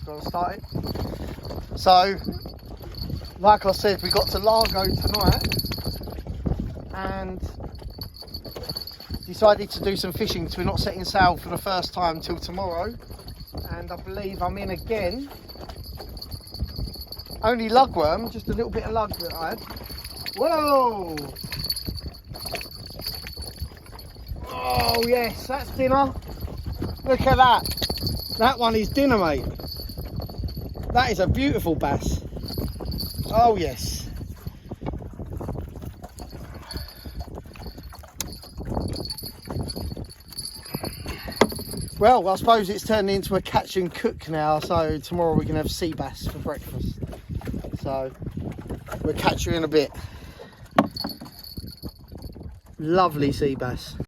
Got to start it. So, like I said, we got to Largo tonight and decided to do some fishing because we're not setting sail for the first time till tomorrow. And I believe I'm in again. Only lugworm, just a little bit of lug that I had. Whoa! Oh yes, that's dinner. Look at that. That one is dinner, mate. That is a beautiful bass. Oh yes. Well, I suppose it's turned into a catch and cook now, so tomorrow we can have sea bass for breakfast. So we'll catch you in a bit. Lovely sea bass.